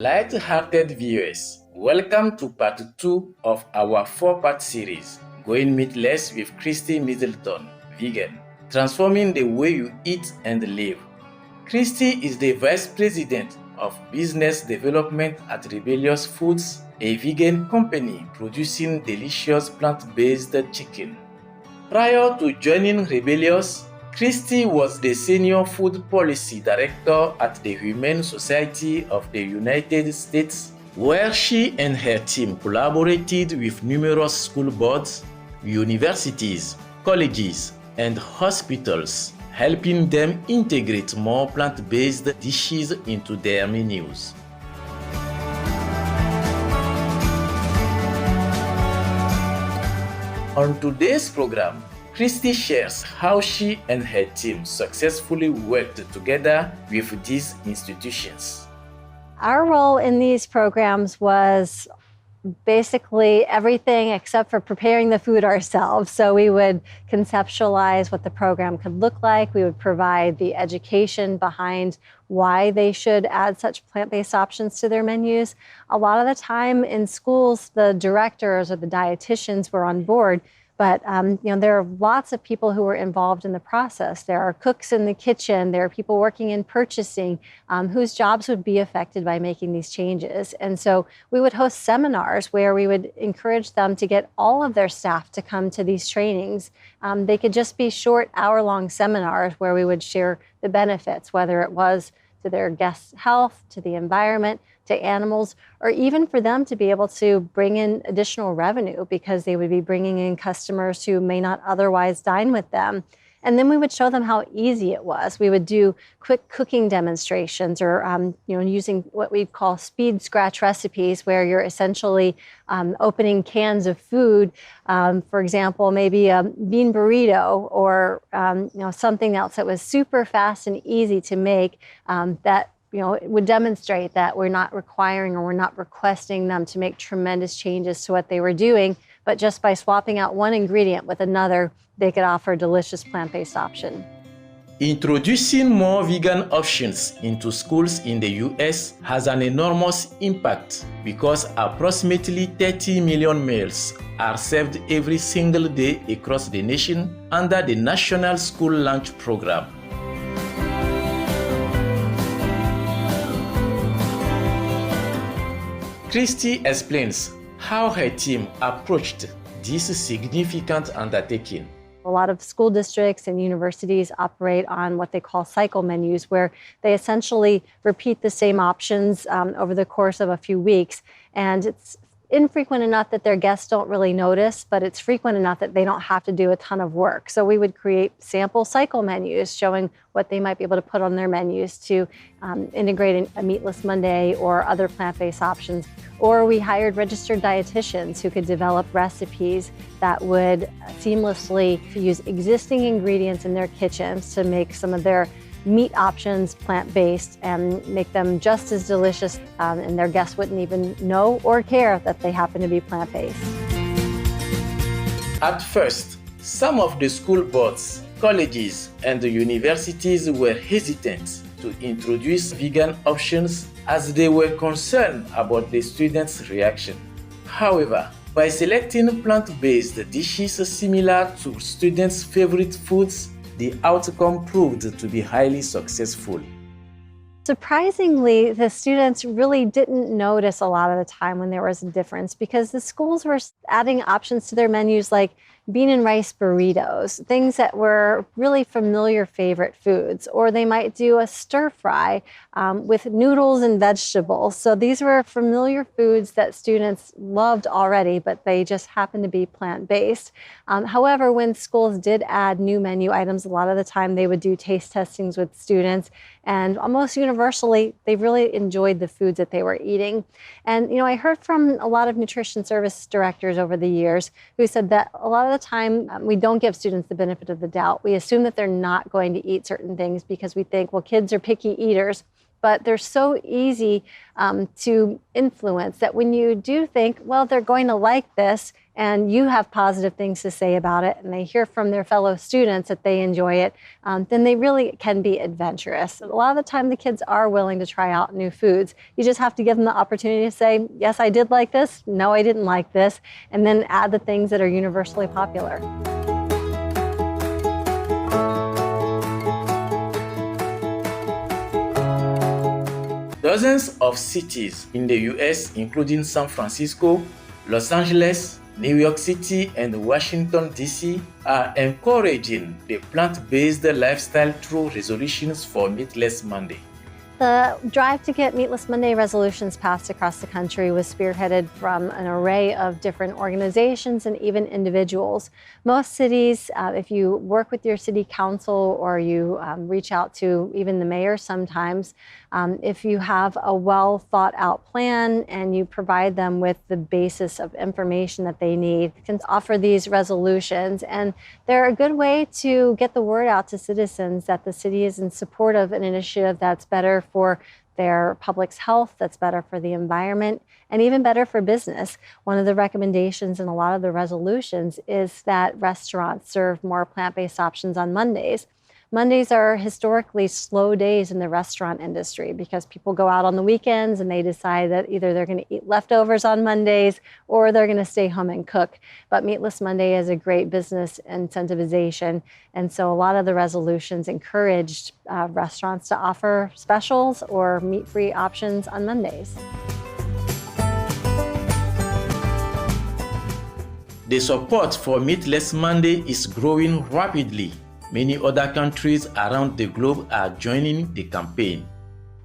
Light-hearted viewers, welcome to part 2 of our 4-part series, Going Meatless with Christy Middleton, vegan, transforming the way you eat and live. Christy is the Vice President of Business Development at Rebellious Foods, a vegan company producing delicious plant-based chicken. Prior to joining Rebellious, Christy was the Senior Food Policy Director at the Humane Society of the United States, where she and her team collaborated with numerous school boards, universities, colleges, and hospitals, helping them integrate more plant-based dishes into their menus. On today's program, Christy shares how she and her team successfully worked together with these institutions. Our role in these programs was basically everything except for preparing the food ourselves. So we would conceptualize what the program could look like. We would provide the education behind why they should add such plant-based options to their menus. A lot of the time in schools, the directors or the dietitians were on board. But there are lots of people who were involved in the process. There are cooks in the kitchen. There are people working in purchasing whose jobs would be affected by making these changes. And so we would host seminars where we would encourage them to get all of their staff to come to these trainings. They could just be short hour-long seminars where we would share the benefits, whether it was to their guests' health, to the environment, to animals, or even for them to be able to bring in additional revenue because they would be bringing in customers who may not otherwise dine with them. And then we would show them how easy it was. We would do quick cooking demonstrations or using what we call speed scratch recipes where you're essentially opening cans of food, for example, maybe a bean burrito or something else that was super fast and easy to make that it would demonstrate that we're not requiring or we're not requesting them to make tremendous changes to what they were doing, but just by swapping out one ingredient with another, they could offer a delicious plant-based option. Introducing more vegan options into schools in the US has an enormous impact because approximately 30 million meals are served every single day across the nation under the National School Lunch Program. Christy explains how her team approached this significant undertaking. A lot of school districts and universities operate on what they call cycle menus, where they essentially repeat the same options over the course of a few weeks. And it's infrequent enough that their guests don't really notice, but it's frequent enough that they don't have to do a ton of work. So we would create sample cycle menus showing what they might be able to put on their menus to integrate a meatless Monday or other plant-based options. Or we hired registered dietitians who could develop recipes that would seamlessly use existing ingredients in their kitchens to make some of their meat options plant-based and make them just as delicious, and their guests wouldn't even know or care that they happen to be plant-based. At first, some of the school boards, colleges, and the universities were hesitant to introduce vegan options as they were concerned about the students' reaction. However, by selecting plant-based dishes similar to students' favorite foods, the outcome proved to be highly successful. Surprisingly, the students really didn't notice a lot of the time when there was a difference because the schools were adding options to their menus like bean and rice burritos, things that were really familiar favorite foods, or they might do a stir fry with noodles and vegetables. So these were familiar foods that students loved already, but they just happened to be plant-based. However, when schools did add new menu items, a lot of the time they would do taste testings with students, and almost universally, they really enjoyed the foods that they were eating. And I heard from a lot of nutrition service directors over the years who said that a lot of the time we don't give students the benefit of the doubt. We assume that they're not going to eat certain things because we think, well, kids are picky eaters. but they're so easy to influence that when you do think, well, they're going to like this, and you have positive things to say about it, and they hear from their fellow students that they enjoy it, then they really can be adventurous. A lot of the time, the kids are willing to try out new foods. You just have to give them the opportunity to say, yes, I did like this, no, I didn't like this, and then add the things that are universally popular. Dozens of cities in the US, including San Francisco, Los Angeles, New York City, and Washington, D.C., are encouraging the plant-based lifestyle through resolutions for Meatless Monday. The drive to get Meatless Monday resolutions passed across the country was spearheaded from an array of different organizations and even individuals. Most cities, if you work with your city council or you reach out to even the mayor sometimes, if you have a well thought out plan and you provide them with the basis of information that they need, you can offer these resolutions. And they're a good way to get the word out to citizens that the city is in support of an initiative that's better for their public's health, that's better for the environment, and even better for business. One of the recommendations in a lot of the resolutions is that restaurants serve more plant-based options on Mondays. Mondays are historically slow days in the restaurant industry because people go out on the weekends and they decide that either they're going to eat leftovers on Mondays or they're going to stay home and cook. But Meatless Monday is a great business incentivization. And so a lot of the resolutions encouraged restaurants to offer specials or meat-free options on Mondays. The support for Meatless Monday is growing rapidly. Many other countries around the globe are joining the campaign.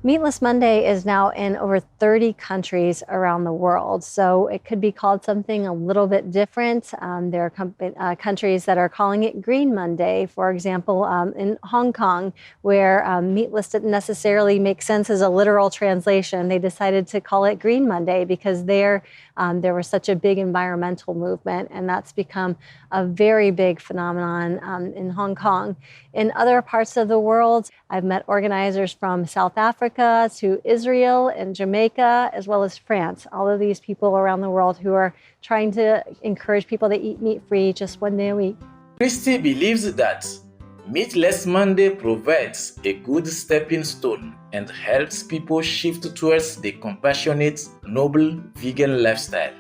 Meatless Monday is now in over 30 countries around the world, so it could be called something a little bit different. There are countries that are calling it Green Monday, for example, in Hong Kong, where meatless didn't necessarily make sense as a literal translation. They decided to call it Green Monday because there was such a big environmental movement, and that's become a very big phenomenon in Hong Kong. In other parts of the world, I've met organizers from South Africa to Israel and Jamaica, as well as France. All of these people around the world who are trying to encourage people to eat meat-free just one day a week. Christy believes that Meatless Monday provides a good stepping stone and helps people shift towards the compassionate, noble vegan lifestyle.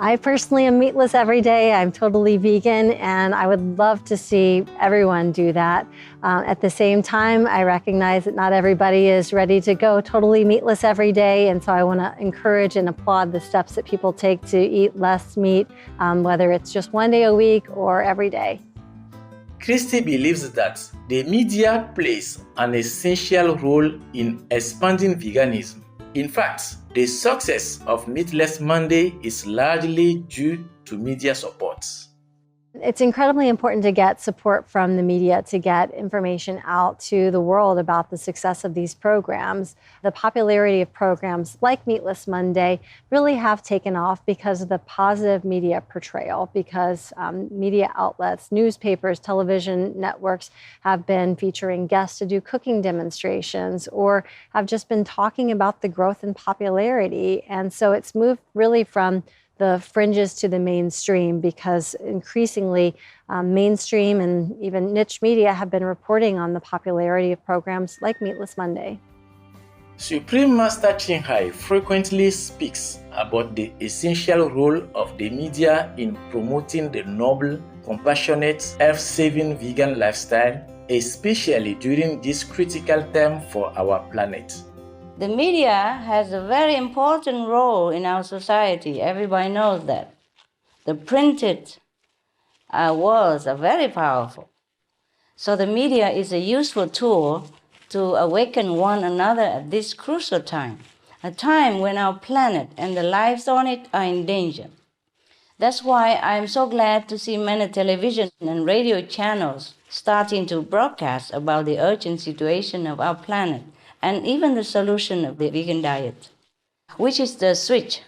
I personally am meatless every day. I'm totally vegan, and I would love to see everyone do that. At the same time, I recognize that not everybody is ready to go totally meatless every day, and so I want to encourage and applaud the steps that people take to eat less meat, whether it's just one day a week or every day. Christy believes that the media plays an essential role in expanding veganism. In fact, the success of Meatless Monday is largely due to media support. It's incredibly important to get support from the media to get information out to the world about the success of these programs. The popularity of programs like Meatless Monday really have taken off because of the positive media portrayal, because media outlets, newspapers, television networks have been featuring guests to do cooking demonstrations or have just been talking about the growth in popularity. And so it's moved really from the fringes to the mainstream because increasingly mainstream and even niche media have been reporting on the popularity of programs like Meatless Monday. Supreme Master Ching Hai frequently speaks about the essential role of the media in promoting the noble, compassionate, health-saving vegan lifestyle, especially during this critical time for our planet. The media has a very important role in our society. Everybody knows that. The printed words are very powerful. So the media is a useful tool to awaken one another at this crucial time, a time when our planet and the lives on it are in danger. That's why I'm so glad to see many television and radio channels starting to broadcast about the urgent situation of our planet and even the solution of the vegan diet, which is the switch,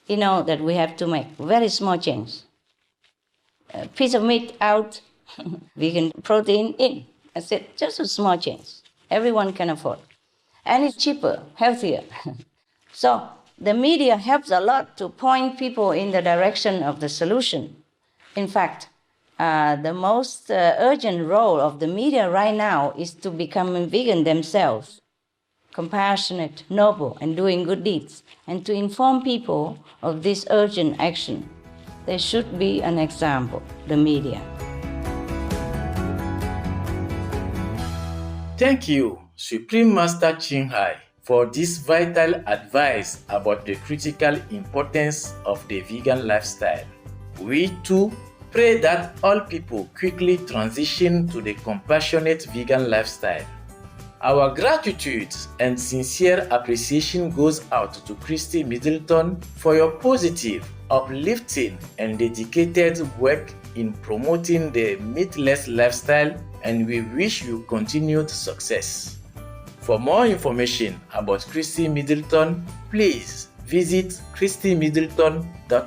that we have to make. Very small change. A piece of meat out, vegan protein in. That's it, just a small change. Everyone can afford. and it's cheaper, healthier. So the media helps a lot to point people in the direction of the solution. In fact, the most urgent role of the media right now is to become vegan themselves, compassionate, noble, and doing good deeds, and to inform people of this urgent action. They should be an example, the media. Thank you, Supreme Master Ching Hai, for this vital advice about the critical importance of the vegan lifestyle. We too pray that all people quickly transition to the compassionate vegan lifestyle. Our gratitude and sincere appreciation goes out to Christy Middleton for your positive, uplifting, and dedicated work in promoting the meatless lifestyle, and we wish you continued success. For more information about Christy Middleton, please visit christymiddleton.com.